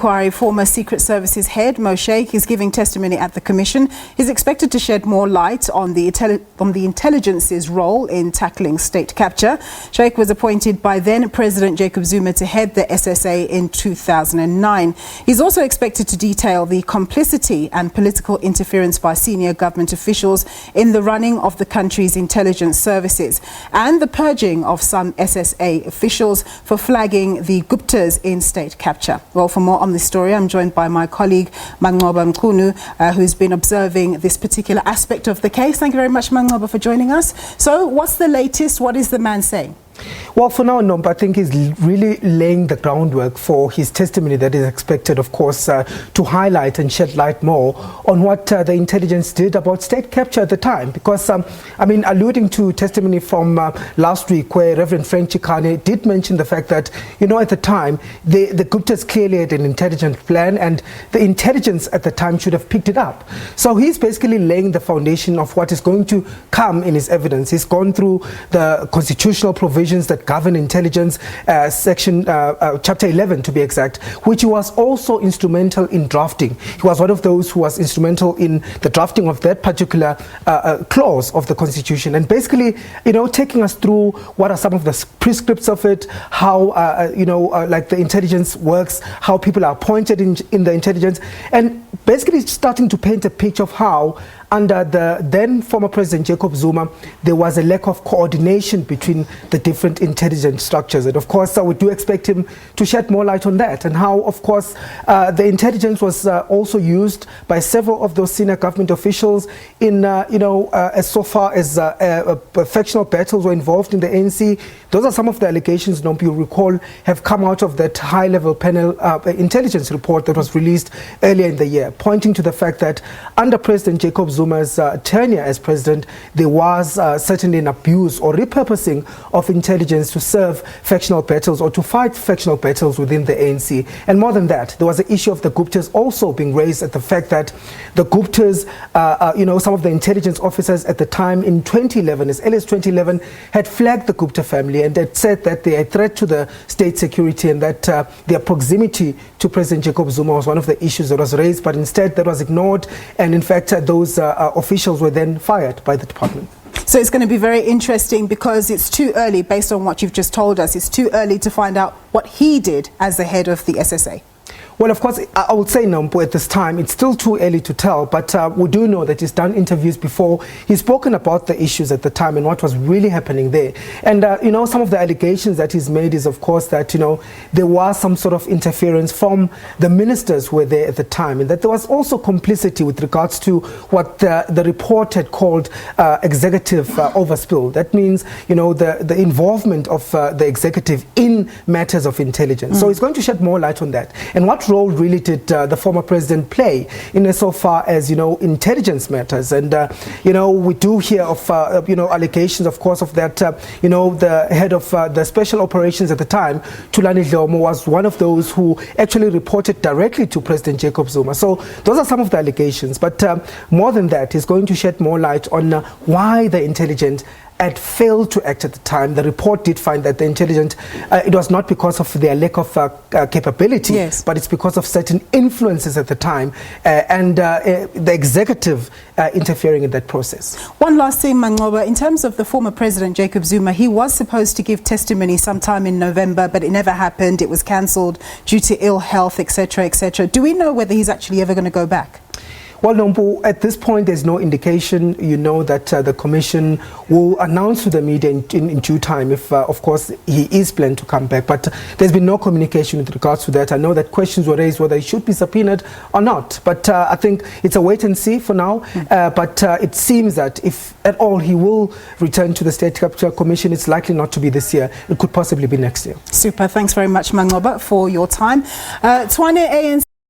inquiry, former Secret Services head Mo Shaik is giving testimony at the Commission. He's expected to shed more light on the intelligence's role in tackling state capture. Shaik was appointed by then President Jacob Zuma to head the SSA in 2009. He's also expected to detail the complicity and political interference by senior government officials in the running of the country's intelligence services and the purging of some SSA officials for flagging the Guptas in state capture. Well, for more on this story, I'm joined by my colleague Manqoba Mchunu, who's been observing this particular aspect of the case. Thank you very much, Manqoba, for joining us. So what's the latest? What is the man saying? Well, for now, Nomba, I think he's really laying the groundwork for his testimony that is expected, of course, to highlight and shed light more on what the intelligence did about state capture at the time. Because, alluding to testimony from last week where Reverend Frank Chikane did mention the fact that, at the time, the Guptas clearly had an intelligence plan and the intelligence at the time should have picked it up. So he's basically laying the foundation of what is going to come in his evidence. He's gone through the constitutional provisions that govern intelligence, chapter 11 to be exact, which he was also instrumental in drafting. He was one of those who was instrumental in the drafting of that particular clause of the Constitution, and basically, taking us through what are some of the prescripts of it, how like the intelligence works, how people are appointed in the intelligence, and basically starting to paint a picture of how under the then former President Jacob Zuma, there was a lack of coordination between the different intelligence structures. And of course, we do expect him to shed more light on that, and how, of course, the intelligence was also used by several of those senior government officials in, as so far as factional battles were involved in the ANC. Those are some of the allegations, you'll recall, have come out of that high-level panel intelligence report that was released earlier in the year, pointing to the fact that under President Jacob Zuma's tenure as president, there was certainly an abuse or repurposing of intelligence to serve factional battles or to fight factional battles within the ANC. And more than that, there was the issue of the Guptas also being raised at the fact that the Guptas, some of the intelligence officers at the time in 2011, as early as 2011, had flagged the Gupta family and had said that they are a threat to the state security and that their proximity to President Jacob Zuma was one of the issues that was raised, but instead that was ignored, and in fact those officials were then fired by the department. So it's going to be very interesting because it's too early, based on what you've just told us, it's too early to find out what he did as the head of the SSA. Well, of course, I would say, Nombo, at this time, it's still too early to tell, but we do know that he's done interviews before. He's spoken about the issues at the time and what was really happening there. And, some of the allegations that he's made is, of course, that, there was some sort of interference from the ministers who were there at the time, and that there was also complicity with regards to what the report had called executive overspill. That means, the involvement of the executive in matters of intelligence. So he's going to shed more light on that. And what role really did the former president play in so far as, intelligence matters? And, we do hear of, allegations, of course, of that, the head of the special operations at the time, Thulani Dlomo, was one of those who actually reported directly to President Jacob Zuma. So those are some of the allegations. But more than that, he's going to shed more light on why the intelligence had failed to act at the time. The report did find that the intelligence, it was not because of their lack of capability, yes, but it's because of certain influences at the time and the executive interfering in that process. One last thing, Manqoba, in terms of the former President Jacob Zuma, he was supposed to give testimony sometime in November, but it never happened. It was cancelled due to ill health, etc., etc. Do we know whether he's actually ever going to go back? Well, Nombo, at this point, there's no indication. That the Commission will announce to the media in due time if, of course, he is planned to come back. But there's been no communication with regards to that. I know that questions were raised whether he should be subpoenaed or not. But I think it's a wait and see for now. But it seems that if at all he will return to the State Capture Commission, it's likely not to be this year. It could possibly be next year. Super. Thanks very much, Manqoba, for your time. Twane ANC.